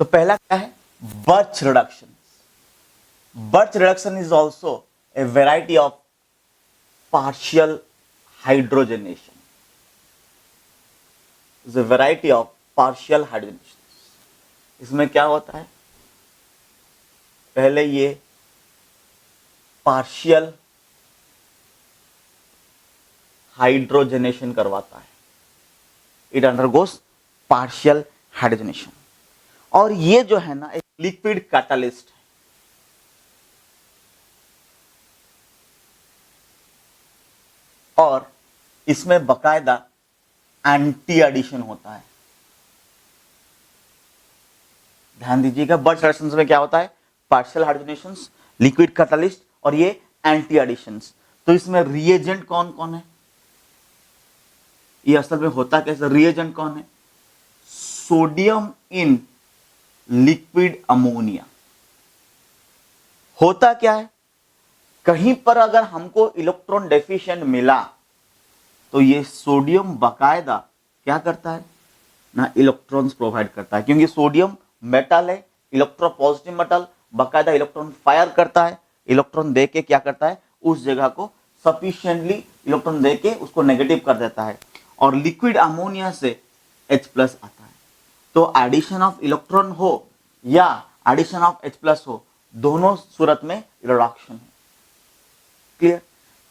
तो पहला क्या है, birch reduction. Birch reduction is also a variety of partial hydrogenation, is a variety of partial hydrogenation. इसमें क्या होता है, पहले ये पार्शियल हाइड्रोजनेशन करवाता है, इट अंडरगोस पार्शियल हाइड्रोजनेशन। और ये जो है ना एक लिक्विड कैटालिस्ट है, और इसमें बकायदा एंटी एडिशन होता है। ध्यान दीजिएगा, बर्च रिडक्शंस में क्या होता है, पार्शियल हाइड्रोजनेशंस, लिक्विड कैटालिस्ट और ये एंटी एडिशंस। तो इसमें रिएजेंट कौन कौन है, ये असल में होता कैसे, रिएजेंट कौन है, सोडियम इन लिक्विड अमोनिया। होता क्या है, कहीं पर अगर हमको इलेक्ट्रॉन डेफिशिएंट मिला तो ये सोडियम बकायदा क्या करता है ना, इलेक्ट्रॉन्स प्रोवाइड करता है, क्योंकि सोडियम मेटल है, इलेक्ट्रोपॉजिटिव मेटल, बकायदा इलेक्ट्रॉन फायर करता है, इलेक्ट्रॉन देके क्या करता है, उस जगह को सफिशिएंटली इलेक्ट्रॉन देके उसको नेगेटिव कर देता है, और लिक्विड अमोनिया से H+ आता है। तो एडिशन ऑफ इलेक्ट्रॉन हो या एडिशन ऑफ H+ हो, दोनों सूरत में रिडक्शन है। क्लियर?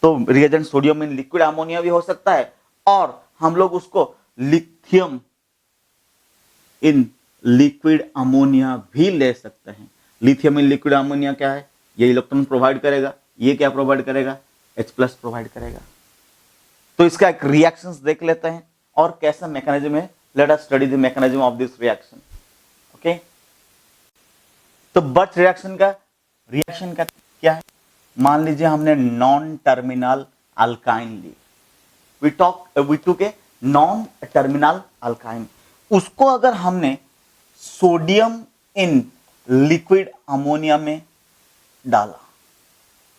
तो reagent sodium in liquid ammonia भी हो सकता है, और हम लोग उसको लिथियम इन लिक्विड अमोनिया भी ले सकते हैं। लिथियम इन लिक्विड अमोनिया क्या है, ये इलेक्ट्रॉन प्रोवाइड करेगा, ये क्या प्रोवाइड करेगा, H+ प्रोवाइड करेगा। तो इसका एक रिएक्शंस देख लेते हैं और कैसा मैकेनिज्म है। Let us study the mechanism of this reaction. Okay, तो बर्च रिएक्शन का रिएक्शन का क्या है, मान लीजिए हमने नॉन टर्मिनल अल्काइन ली, we took a non terminal alkyne, उसको अगर हमने सोडियम इन लिक्विड अमोनिया में डाला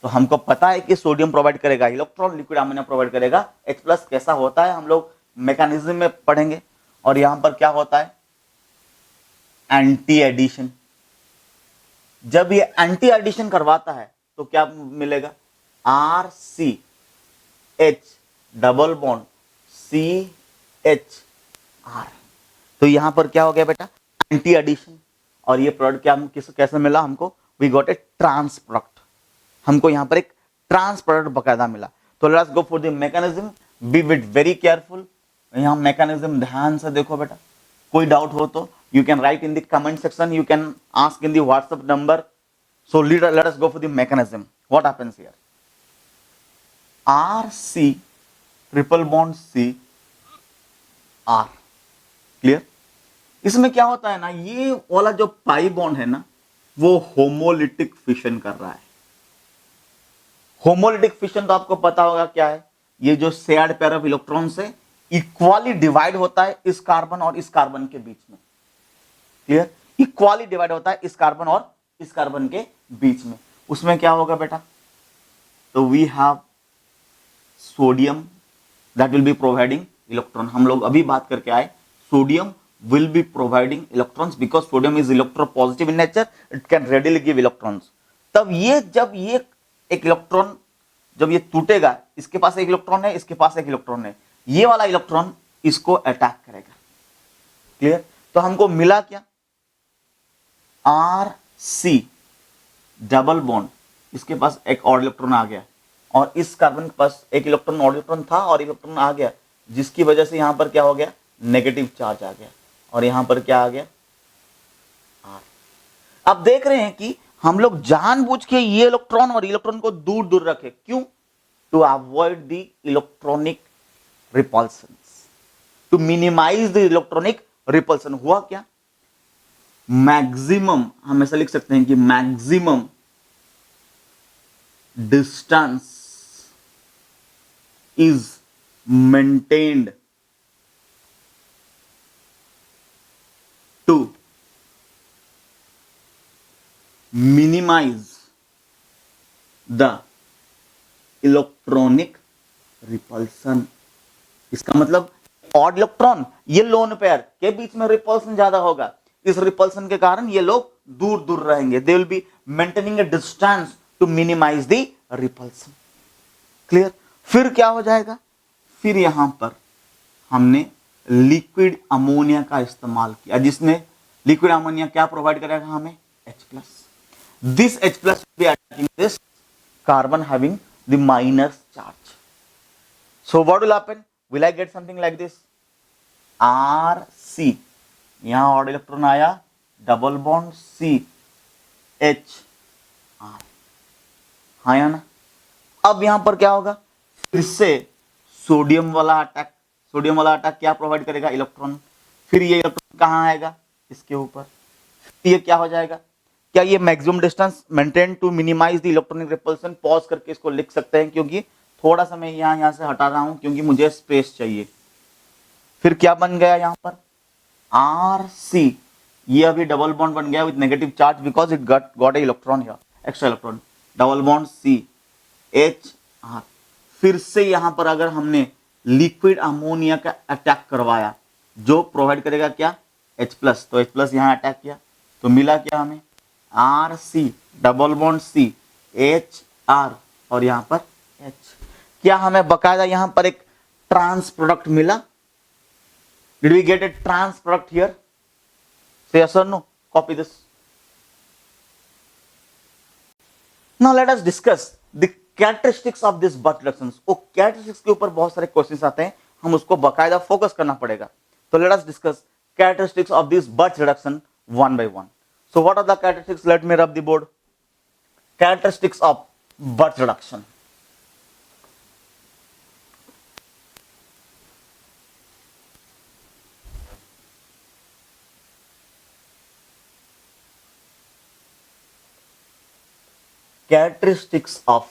तो हमको पता है कि सोडियम प्रोवाइड करेगा इलेक्ट्रॉन, लिक्विड अमोनिया प्रोवाइड करेगा H+। कैसा होता है हम लोग मैकेनिज्म में पढ़ेंगे। और यहां पर क्या होता है, एंटी एडिशन। जब ये एंटी एडिशन करवाता है तो क्या मिलेगा, RCH डबल बॉन्ड CHR। तो यहां पर क्या हो गया बेटा, एंटी एडिशन। और ये प्रोडक्ट क्या कैसे मिला हमको, we got a trans product, हमको यहां पर एक ट्रांस प्रोडक्ट बकायदा मिला। तो let's go for the mechanism, be with very careful. यहां मैकेनिज्म ध्यान से देखो बेटा, कोई डाउट हो तो you can write in the comment section, you can ask in the WhatsApp number. So let us go for the mechanism. What happens here, RC triple bond CR। Clear? इसमें क्या होता है ना, ये वाला जो पाई बॉन्ड है ना, वो होमोलिटिक फिशन कर रहा है। होमोलिटिक फिशन तो आपको पता होगा क्या है, ये जो शेयर्ड पेयर ऑफ इलेक्ट्रॉन से इक्वली डिवाइड होता है इस कार्बन और इस कार्बन के बीच में। क्लियर? इक्वली डिवाइड होता है इस कार्बन और इस कार्बन के बीच में। उसमें क्या होगा बेटा, तो we have sodium that will be providing electron. हम लोग अभी बात करके आए, sodium will be providing electrons because sodium is electropositive in nature, it can readily give electrons। तब ये जब ये एक इलेक्ट्रॉन जब ये टूटेगा, इसके पास एक इलेक्ट्रॉन है, इसके पास एक इलेक्ट्रॉन है, ये वाला इलेक्ट्रॉन इसको अटैक करेगा। क्लियर? तो हमको मिला क्या, RC डबल बॉन्ड, इसके पास एक और इलेक्ट्रॉन आ गया, और इस कार्बन के पास एक इलेक्ट्रॉन और इलेक्ट्रॉन था और इलेक्ट्रॉन आ गया, जिसकी वजह से यहां पर क्या हो गया, नेगेटिव चार्ज आ गया, और यहां पर क्या आ गया, R। अब देख रहे हैं कि हम लोग जानबूझ के ये इलेक्ट्रॉन और इलेक्ट्रॉन को दूर दूर रखे, क्यों, to avoid the electronic repulsion, to minimise the electronic repulsion. हुआ क्या, मैक्सिमम, हम ऐसा लिख सकते हैं कि maximum distance is maintained to minimize the electronic repulsion। इसका मतलब ऑड इलेक्ट्रॉन ये लोन पेयर के बीच में रिपल्सन ज्यादा होगा, इस रिपल्सन के कारण ये लोग दूर दूर रहेंगे, they will be maintaining a distance to minimise the repulsion. Clear? फिर क्या हो जाएगा, फिर यहां पर हमने लिक्विड अमोनिया का इस्तेमाल किया, जिसमें लिक्विड अमोनिया क्या प्रोवाइड करेगा हमें, H+। This H+ will be attacking this carbon having the minus charge. So what will happen? Will I get something like this? RC, यहां और इलेक्ट्रॉन आया, double bond C H R, हाँ या ना? अब यहां पर क्या होगा, फिर से सोडियम वाला अटैक। सोडियम वाला अटैक क्या प्रोवाइड करेगा, इलेक्ट्रॉन। फिर ये इलेक्ट्रॉन कहां आएगा, इसके ऊपर। ये क्या हो जाएगा, क्या ये maximum distance maintain to minimise the electronic repulsion. Pause करके इसको लिख सकते हैं, क्योंकि थोड़ा सा मैं यहां से हटा रहा हूं क्योंकि मुझे स्पेस चाहिए। फिर क्या बन गया यहां पर, RC, ये अभी डबल बॉन्ड बन गया with negative charge because it got a electron here, extra electron, double bond C H R। फिर से यहां पर अगर हमने लिक्विड अमोनिया का अटैक करवाया, जो प्रोवाइड करेगा क्या, H+, तो H+ यहां अटैक किया, तो मिला क्या हमें, RC double bond C H R और यहां पर H। क्या हमें बकायदा यहां पर एक ट्रांस प्रोडक्ट मिला? Did we get a trans product here? Say yes or no. Copy this. Now let us discuss the characteristics of this Butt reductions. वो characteristics के ऊपर बहुत सारे क्वेश्चंस आते हैं, हम उसको बकायदा फोकस करना पड़ेगा। तो let us discuss characteristics of this Butt reduction one by one. So what are the characteristics? Let me rub the board. Characteristics of Butt reduction. Characteristics of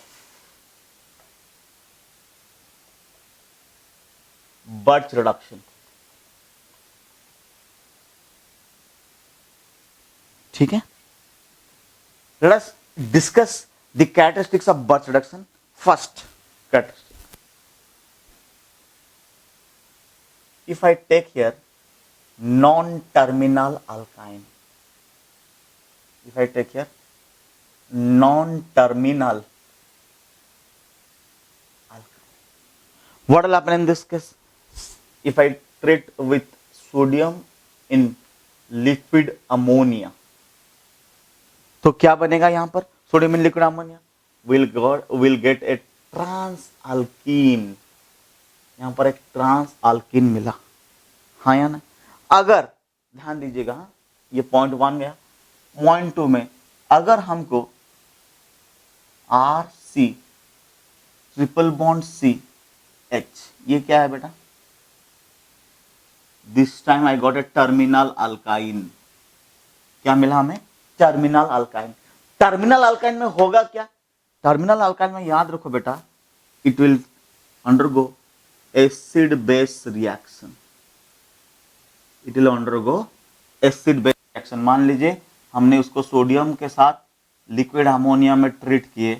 Butt reduction. ठीक है, let us discuss the characteristics of Butt reduction. First characteristic, if I take here non-terminal alkyne, if I take here non-terminal alkyne, what will happen in this case? If I treat with sodium in liquid ammonia, तो क्या बनेगा यहां पर, sodium in liquid ammonia will get a trans alkene. यहां पर एक trans alkyne मिला, हाँ या ना? अगर ध्यान दीजिएगा, ये पॉइंट 1 गया, पॉइंट 2 में अगर हमको RC triple bond C H, ये क्या है बेटा, this time I got a terminal alkyne. क्या मिला हमें, टर्मिनल अल्काइन। टर्मिनल अल्काइन में होगा क्या, टर्मिनल अल्काइन में याद रखो बेटा, it will undergo acid base reaction, it will undergo acid base reaction. मान लीजिए हमने उसको सोडियम के साथ लिक्विड अमोनिया में ट्रीट किए,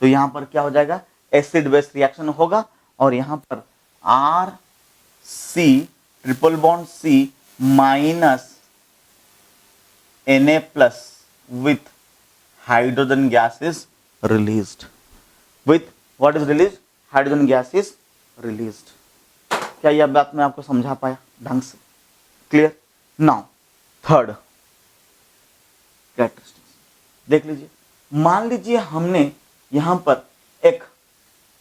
तो यहां पर क्या हो जाएगा, एसिड बेस रिएक्शन होगा, और यहां पर RC triple bond C minus Na plus with hydrogen gas is released. With what is released? Hydrogen gas is released. क्या यह बात मैं आपको समझा पाया ढंग से? क्लियर? नाउ थर्ड कैरेक्टरिस्टिक्स देख लीजिए। मान लीजिए हमने यहां पर एक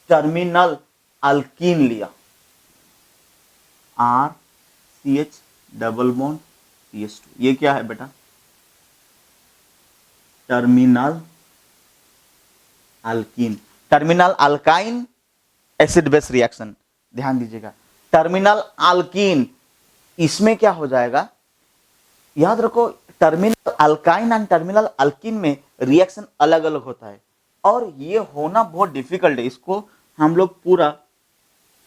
टर्मिनल अल्कीन लिया, RCH डबल बॉन्ड CH2, ये क्या है बेटा, terminal alkyne, terminal alkyne acid base reaction. ध्यान दीजिएगा, टर्मिनल अल्कीन, इसमें क्या हो जाएगा, याद रखो terminal alkyne and terminal alkyne में रिएक्शन अलग अलग होता है, और ये होना बहुत डिफिकल्ट है, इसको हम लोग पूरा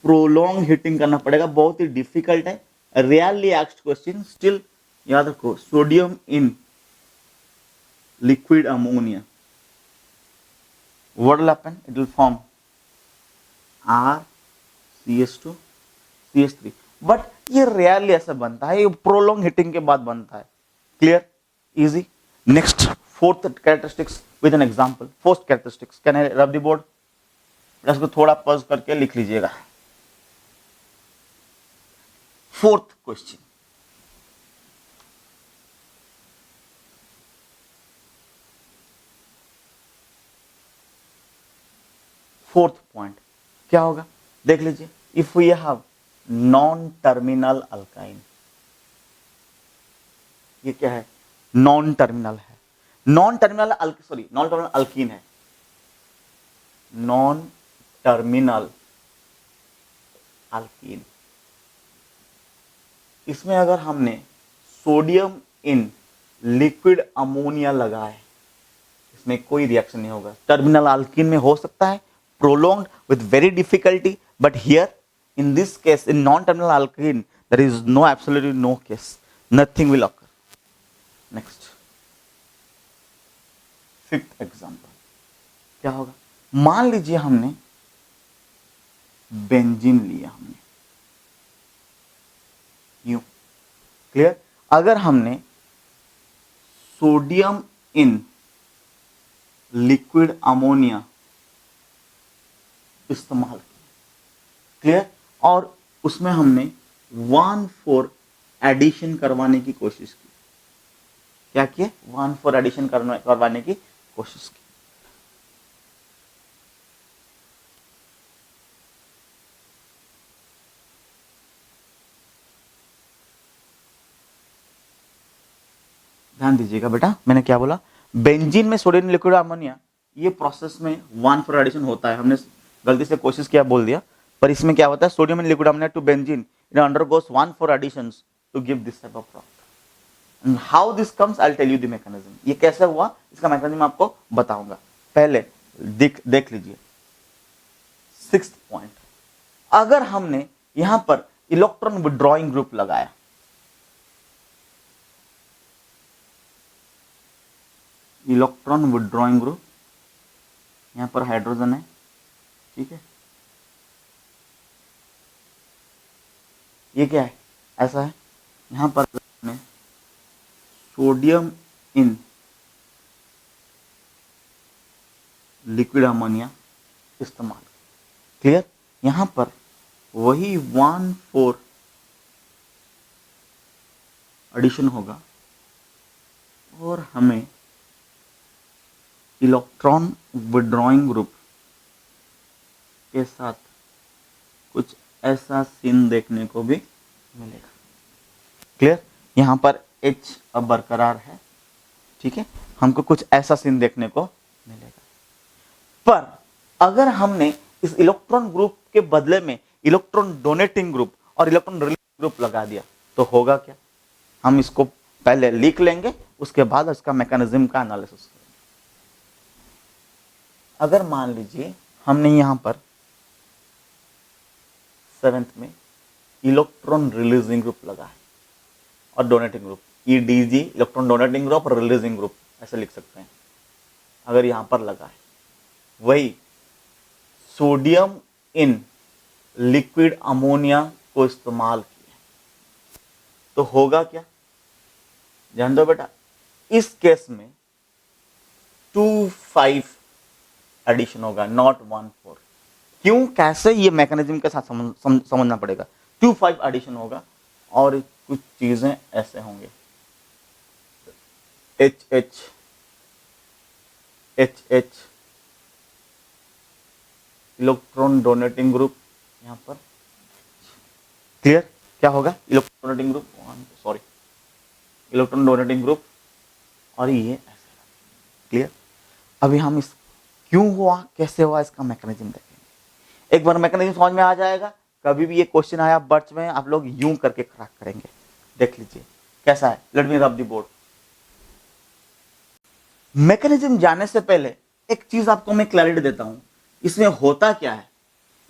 प्रोलॉन्ग हीटिंग करना पड़ेगा, बहुत ही डिफिकल्ट है, रेयरली आस्क्ड क्वेश्चन। स्टिल याद रखो, sodium in liquid ammonia, what will happen, it will form RCH2 CH3, but ये रेयरली ऐसा बनता है, ये प्रोलॉन्ग हीटिंग के बाद बनता है। Clear? Easy. Next, fourth characteristics with an example. Fourth characteristics. Can I rub the board? इसको थोड़ा पॉज करके लिख लीजिएगा. Fourth question. फोर्थ पॉइंट क्या होगा देख लीजिए. If we have non terminal alkyne, ये क्या है? नॉन टर्मिनल है. नॉन टर्मिनल अल्कीन है. Non terminal alkene. इसमें अगर हमने सोडियम इन लिक्विड अमोनिया लगाए, इसमें कोई रिएक्शन नहीं होगा. टर्मिनल अल्कीन में हो सकता है prolonged with very difficulty, but here in this case in non-terminal alkene there is no absolutely no case, nothing will occur. Next, fifth example क्या होगा? मान लीजिए हमने बेंजीन लिया, हमने यूं. क्लियर? अगर हमने सोडियम इन लिक्विड अमोनिया इस्तेमाल किया, क्लियर, और उसमें हमने 1,4 एडिशन करवाने की कोशिश की. क्या किए? 1,4 एडिशन करवाने की कोशिश की. ध्यान दीजिएगा बेटा, मैंने क्या बोला? बेंजीन में सोडियम लिक्विड अमोनिया, ये प्रोसेस में 1,4 एडिशन होता है. हमने गलती से कोशिश किया, बोल दिया, पर इसमें क्या होता है? Sodium in liquid ammonia to benzene it undergoes 1,4 additions to give this type of product. And how this comes, I will tell you the mechanism. ये कैसे हुआ, इसका मैकेनिज्म आपको बताऊंगा. पहले देख लीजिए 6th पॉइंट. अगर हमने यहां पर इलेक्ट्रॉन विड्रॉइंग ग्रुप लगाया, इलेक्ट्रॉन विड्रॉइंग ग्रुप, यहां पर हाइड्रोजन है, ठीक है, ये क्या है? ऐसा है. यहां पर हमने सोडियम इन लिक्विड अमोनिया इस्तेमाल. क्लियर? यहां पर वही 1,4 एडिशन होगा और हमें इलेक्ट्रॉन विड्रॉइंग ग्रुप के साथ कुछ ऐसा सीन देखने को भी मिलेगा. क्लियर? यहां पर H अब बरकरार है, ठीक है, हमको कुछ ऐसा सीन देखने को मिलेगा. पर अगर हमने इस इलेक्ट्रॉन ग्रुप के बदले में इलेक्ट्रॉन डोनेटिंग ग्रुप और इलेक्ट्रॉन रिलीजिंग ग्रुप लगा दिया तो होगा क्या? हम इसको पहले लिख लेंगे, उसके बाद इसका मैकेनिज्म का एनालिसिस करेंगे. अगर मान लीजिए हमने यहां पर 7th में इलेक्ट्रॉन रिलीजिंग ग्रुप लगा है और donating group, EDG electron donating group और रिलीजिंग ग्रुप ऐसे लिख सकते हैं. अगर यहां पर लगा है, वही सोडियम इन लिक्विड अमोनिया को इस्तेमाल किया, तो होगा क्या? जान दो बेटा, इस केस में 2,5 एडिशन होगा, नॉट 1,4. क्यों, कैसे? ये मैकेनिज्म के साथ समझना पड़ेगा. 2,5 एडिशन होगा और कुछ चीजें ऐसे होंगे, HH इलेक्ट्रॉन डोनेटिंग ग्रुप यहां पर. क्लियर? क्या होगा? Electron donating group, electron donating group और ये ऐसे. क्लियर? अभी हम इस क्यों हुआ, कैसे हुआ, इसका मैकेनिज्म देखेंगे. एक बार मैकेनिज्म समझ में आ जाएगा, कभी भी ये क्वेश्चन आया बर्च में, आप लोग यूं करके क्रैक करेंगे. देख लीजिए कैसा है. लेट मी रब द बोर्ड. मैकेनिज्म जाने से पहले एक चीज आपको मैं क्लैरिटी देता हूं. इसमें होता क्या है?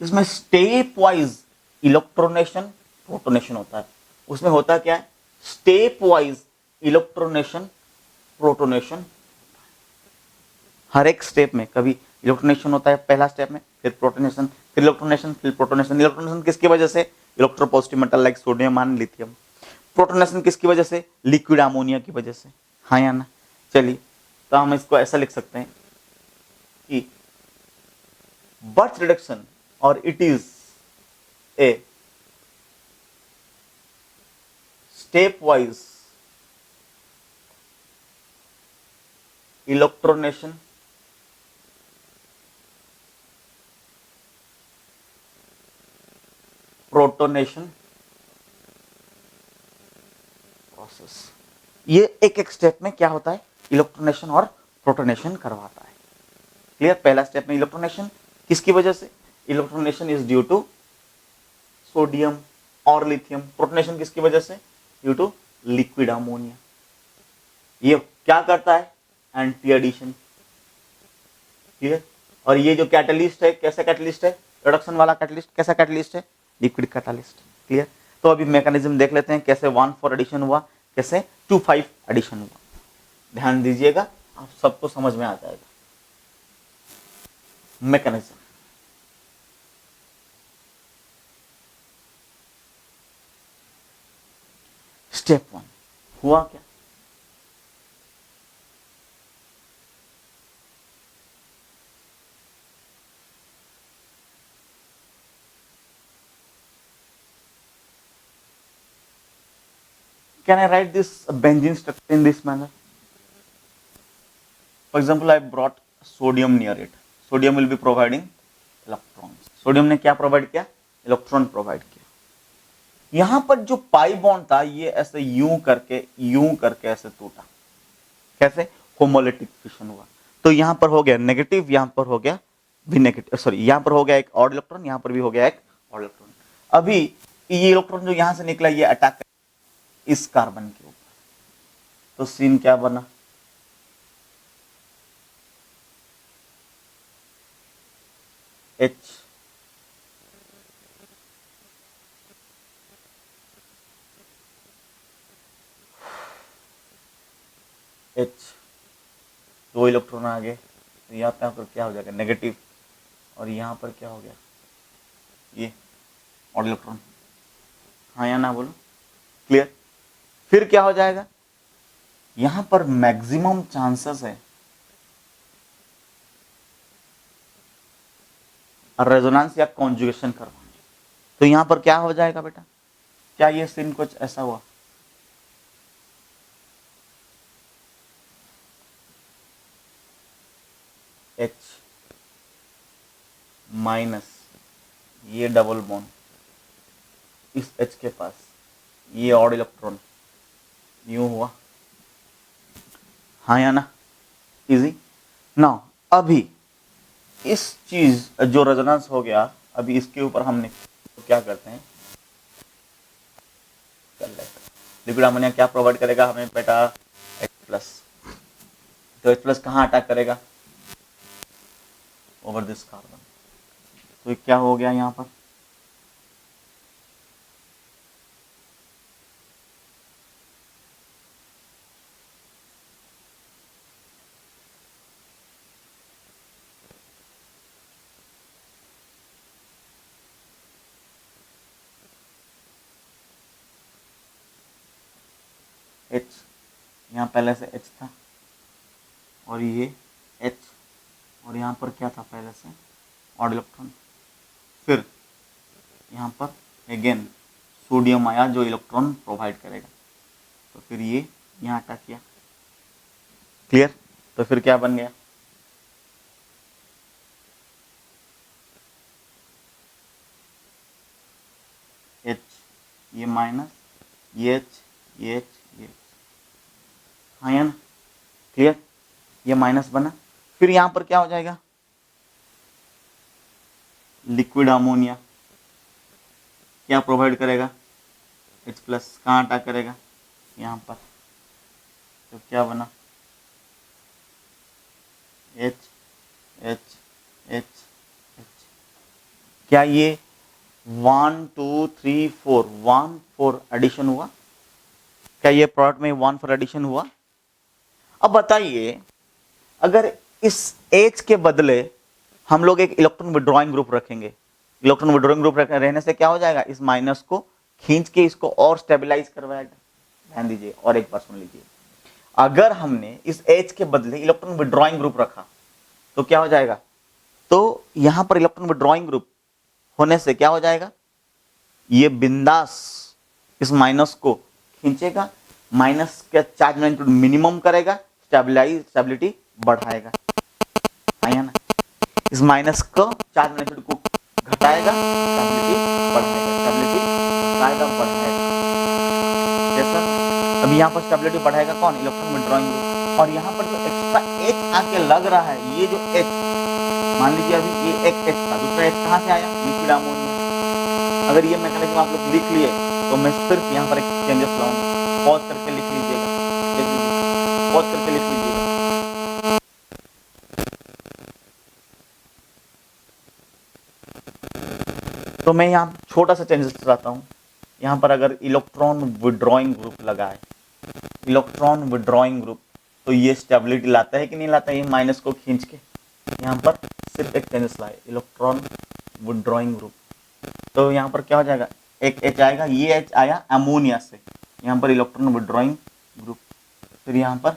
इसमें स्टेप वाइज इलेक्ट्रोनेशन प्रोटोनेशन होता है. उसमें होता क्या है? Step wise electronation protonation. हर एक स्टेप में कभी इलेक्ट्रोनेशन होता है पहला स्टेप में, फिर प्रोटोनेशन, फिर इलेक्ट्रोनेशन, फिर प्रोटोनेशन. इलेक्ट्रोनेशन किसकी वजह से? Electropositive metal like sodium and lithium. Protonation किसकी वजह से? लिक्विड अमोनिया की वजह से, हाँ या ना? चलिए, तो हम इसको ऐसा लिख सकते हैं कि बर्थ रिडक्शन और it is a step wise electronation protonation process. ये एक एक स्टेप में क्या होता है? इलेक्ट्रोनेशन और प्रोटोनेशन करवाता है। क्लियर? पहला स्टेप में इलेक्ट्रोनेशन किसकी वजह से? Electronation is due to sodium और लिथियम। प्रोटोनेशन किसकी वजह से? Due to liquid ammonia. ये क्या करता है? Anti addition. क्लियर? और ये जो कैटलिस्ट है, कैसा कैटलिस्ट है? रिडक्शन वाला कैटलिस्ट। कैसा कैटलिस्ट है? Liquid catalyst. क्लियर? तो अभी मैकेनिज्म देख लेते हैं, कैसे 1,4 एडिशन हुआ, कैसे 2,5 एडिशन हुआ। ध्यान दीजिएगा, आप सबको समझ में आ जाएगा मैकेनिज्म। स्टेप 1 हुआ क्या? Can I write this benzene structure in this manner? For example, I brought sodium near it. Sodium will be providing electrons. Sodium ने क्या प्रोवाइड किया? इलेक्ट्रॉन प्रोवाइड किया। यहां पर जो पाई बॉन्ड था, ये ऐसे यूं करके ऐसे टूटा। कैसे? होमोलिटिक फिशन हुआ। तो यहां पर हो गया नेगेटिव, यहां पर हो गया भी नेगेटिव, सॉरी यहां पर हो गया एक ऑड इलेक्ट्रॉन, यहां पर भी हो गया एक ऑड इलेक्ट्रॉन। अभी ये इलेक्ट्रॉन जो यहां से निकला, ये अटैक इस कार्बन के ऊपर, तो सीन क्या बना? H दो इलेक्ट्रॉन आ गए, तो यहाँ पर क्या हो जाएगा? नेगेटिव। और यहाँ पर क्या हो गया? ये ऑड इलेक्ट्रॉन, हाँ या ना बोलो? क्लियर? फिर क्या हो जाएगा? यहां पर मैक्सिमम चांसेस है रेजोनेंस या कॉन्जुगेशन करवाने। तो यहां पर क्या हो जाएगा बेटा? क्या ये सीन कुछ ऐसा हुआ? H माइनस, ये डबल बॉन्ड इस H के पास, ये ऑड इलेक्ट्रॉन यूं हुआ, हाँ या ना? इजी ना? अभी इस चीज जो रेजोनेंस हो गया, अभी इसके ऊपर हमने तो क्या करते हैं, कर लेते हैं। लिक्विड अमोनिया क्या प्रोवाइड करेगा हमें बेटा? H+। तो H+ कहाँ अटैक करेगा? Over this carbon. तो क्या हो गया यहां पर? H, यहाँ पहले से H था, और ये H, और यहाँ पर क्या था पहले से? Odd electron. फिर यहाँ पर अगेन सोडियम आया जो इलेक्ट्रॉन प्रोवाइड करेगा, तो फिर ये यहाँ अटैक किया। क्लियर? तो फिर क्या बन गया? H, ये माइनस, ये H, ये H, ये H, हाँ या ना? क्लियर? ये माइनस बना। फिर यहां पर क्या हो जाएगा? लिक्विड अमोनिया क्या प्रोवाइड करेगा? H+। कहाँ अटैक करेगा? यहाँ पर। तो क्या बना? H H H H। क्या ये 1 2 3 4 1 4 एडिशन हुआ? क्या ये प्रोडक्ट में 1 4 एडिशन हुआ? अब बताइए, अगर इस H के बदले हम लोग एक इलेक्ट्रॉन विड्रॉइंग ग्रुप रखेंगे, इलेक्ट्रॉन विड्रॉइंग ग्रुप रहने से क्या हो जाएगा? इस माइनस को खींच के इसको और स्टेबलाइज करवाएगा। ध्यान दीजिए और एक बार सुन लीजिए, अगर हमने इस H के बदले इलेक्ट्रॉन विड्रॉइंग ग्रुप रखा तो क्या हो जाएगा, तो यहां पर इलेक्ट्रॉन विड्रॉइंग ग्रुप होने से क्या हो जाएगा, ये बिंदास इस माइनस को खींचेगा, माइनस का चार्ज मैग्नीट्यूड मिनिमम करेगा, स्टेबिलिटी बढ़ाएगा, है ना, इस माइनस को चार्ज मैग्नीट्यूड को घटाएगा, स्टेबिलिटी बढ़ाएगा, स्टेबिलिटी घटाएगा बढ़ाएगा, जैसा अभी यहाँ पर स्टेबिलिटी बढ़ाएगा कौन, इलेक्ट्रॉन विड्रॉइंग ग्रुप, और यहाँ पर जो एक्स्ट्रा H आके लग रहा है, ये जो H मान लीजिए अभी ये एक H था, दूसरा H कहाँ से आया, लिक्विड अमोनिया। अगर ये मैकेनिज्म आप लोग लिख लिए तो मैं सिर्फ यहाँ पर एक चेंजेस लाऊंगा, पॉज करके लिख लीजिएगा, देख लीजिए, पॉज करके लिख लीजिएगा। तो मैं यहाँ छोटा सा चेंजेस लाता हूँ, यहाँ पर अगर इलेक्ट्रॉन विड्रॉइंग ग्रुप लगा है, इलेक्ट्रॉन विड्रॉइंग ग्रुप, तो ये स्टेबिलिटी लाता है कि नहीं लाता है, ये माइनस को खींच के, यहाँ पर सिर्फ एक चेंजेस लाए, इलेक्ट्रॉन विड्रॉइंग ग्रुप, तो यहाँ पर क्या हो जाएगा, एक H आएगा, ये H आया अमोनिया से, यहाँ पर इलेक्ट्रॉन विड्रॉइंग ग्रुप, फिर यहाँ पर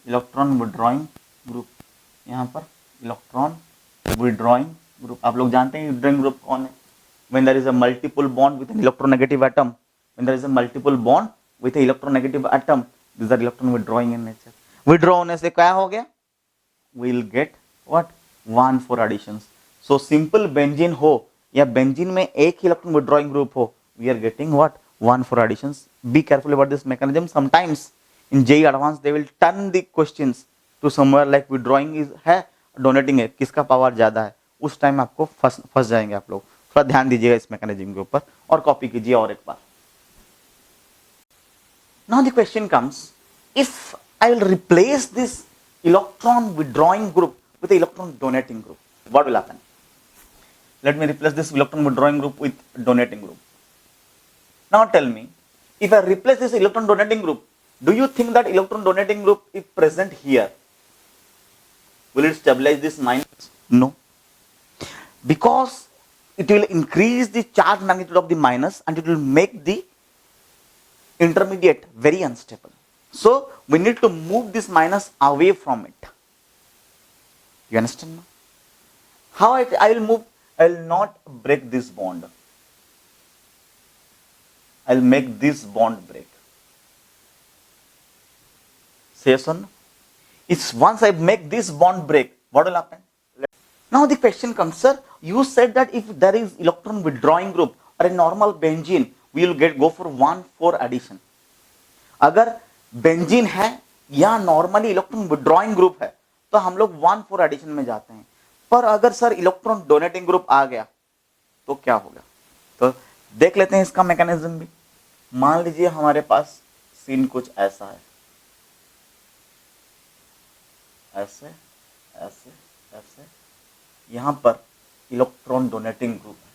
इलेक्ट्रॉन विड्रॉइंग ग्रुप, यहाँ पर इलेक्ट्रॉन विड्रॉइंग ग्रुप। आप लोग जानते हैं विड्रॉइंग ग्रुप कौन है, when there is a multiple bond with an electronegative atom, when there is a multiple bond with a electronegative atom, these are electron withdrawing in nature। Withdraw होने से क्या हो गया, we'll get what, 1,4 additions। so simple benzene हो या benzene में एक ही electron withdrawing group हो, we are getting what, 1,4 additions। be careful about this mechanism, sometimes in JEE advanced they will turn the questions to somewhere like withdrawing is है, donating है, किसका power ज्यादा है, उस टाइम आपको फंस जाएंगे आप लोग, थोड़ा ध्यान दीजिएगा इस मैकेनिज्म के ऊपर और कॉपी कीजिए और एक बार। Now the question comes, if I will replace this electron withdrawing group with the electron donating group, what will happen? Let me replace this electron withdrawing group with donating group. Now tell me, if I replace this electron donating group, do you think that electron donating group is present here, will it stabilize this minus? No, because it will increase the charge magnitude of the minus and it will make the intermediate very unstable. So we need to move this minus away from it. You understand now? How I will move? I will not break this bond. I will make this bond break. Say yes or no? It's once I make this bond break, what will happen? Now the question comes, sir, you said that if there is electron withdrawing group or a normal benzene, we will go for 1,4 addition. अगर benzene है या normally electron withdrawing group है तो हम लोग 1,4 addition में जाते हैं, पर अगर सर इलेक्ट्रॉन डोनेटिंग ग्रुप आ गया तो क्या होगा, तो देख लेते हैं इसका मैकेनिज्म भी। मान लीजिए हमारे पास सीन कुछ ऐसा है, ऐसे ऐसे ऐसे, यहां पर इलेक्ट्रॉन डोनेटिंग ग्रुप है,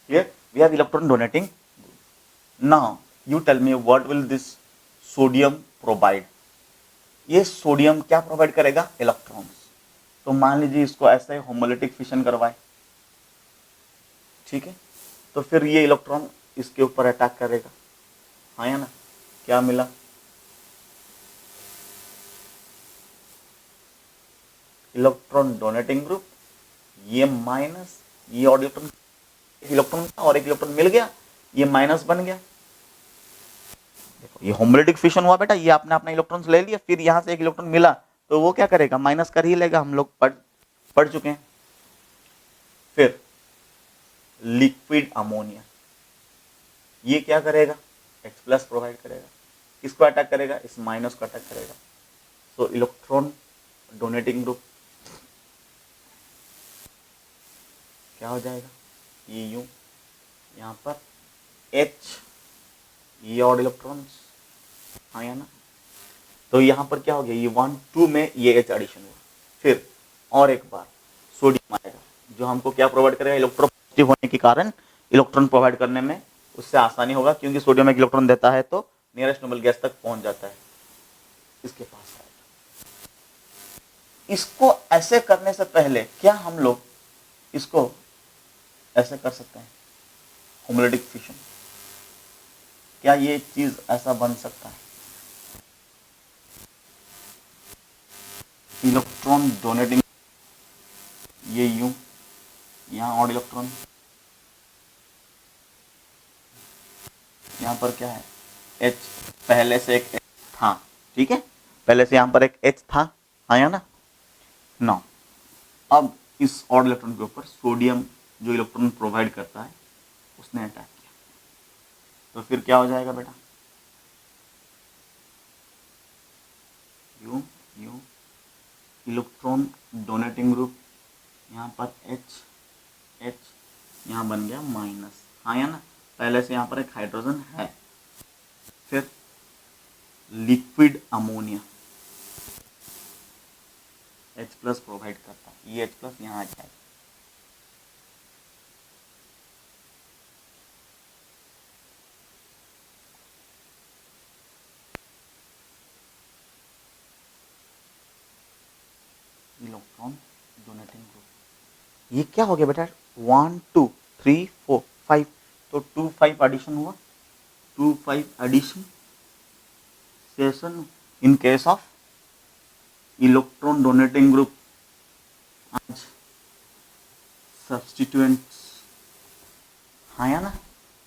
clear, we have electron donating group. Now you tell me what will this sodium provide, ये सोडियम क्या प्रोवाइड करेगा, इलेक्ट्रॉन्स। तो मान लीजिए इसको ऐसे होमोलिटिक फिशन करवाए, ठीक है, तो फिर ये इलेक्ट्रॉन इसके ऊपर अटैक करेगा, हाँ या ना, क्या मिला, इलेक्ट्रॉन डोनेटिंग ग्रुप, ये माइनस, ये और इलेक्ट्रॉन और एक इलेक्ट्रॉन मिल गया, ये माइनस बन गया, देखो ये होमोलिटिक फिशन हुआ बेटा, ये आपने अपना इलेक्ट्रॉन्स ले लिया, फिर यहां से एक इलेक्ट्रॉन मिला तो वो क्या करेगा, माइनस कर ही लेगा, हम लोग पढ़ चुके हैं। फिर लिक्विड अमोनिया, ये क्या करेगा, H प्लस प्रोवाइड करेगा, किसको अटैक करेगा, इस माइनस को अटैक करेगा। तो इलेक्ट्रॉन डोनेटिंग ग्रुप क्या हो जाएगा, ये यूं, यहां पर H, ये और इलेक्ट्रॉन्स, हाँ या ना, तो यहां पर क्या हो गया, ये 1 2 में ये H एडिशन हुआ। फिर और एक बार सोडियम आएगा जो हमको क्या प्रोवाइड करेगा, इलेक्ट्रॉन पॉजिटिव होने के कारण इलेक्ट्रॉन प्रोवाइड करने में उससे आसानी होगा, क्योंकि सोडियम एक इलेक्ट्रॉन देता है तो नियरेस्ट नोबल गैस तक पहुंच जाता है, इसके पास आएगा। इसको ऐसे करने से पहले क्या हम लोग इसको ऐसे कर सकते हैं, होमोलिटिक फिशन, क्या ये चीज ऐसा बन सकता है? इलेक्ट्रॉन डोनेटिंग, ये यूं, यहाँ और इलेक्ट्रॉन, यहाँ पर क्या है, H, पहले से एक H था, ठीक है, पहले से यहाँ पर एक H था, आया ना। ना अब इस ऑड इलेक्ट्रॉन के ऊपर सोडियम जो इलेक्ट्रॉन प्रोवाइड करता है उसने अटैक किया, तो फिर क्या हो जाएगा बेटा, you you, electron donating group, यहाँ पर H H, यहाँ बन गया माइनस, आया ना, पहले से यहाँ पर एक हाइड्रोजन है, फिर liquid ammonia H plus provide करता है, ये H प्लस यहाँ आ जाएगा, इलेक्ट्रॉन डोनेटिंग ग्रुप। ये क्या हो गया बेटा, 1 2 3 4 5, तो 2 5 एडिशन हुआ, 2 5 addition session in case of electron donating group, आज सब्सटीट्यूएंट्स, हाँ या ना।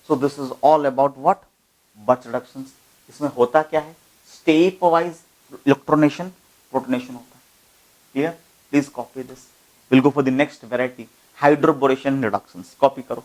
So this is all about what, Birch reduction. इसमें होता क्या है, स्टेप वाइज इलेक्ट्रोनेशन प्रोटोनेशन होता है, clear. Please copy this, will go for the next variety, hydroboration reductions, copy करो।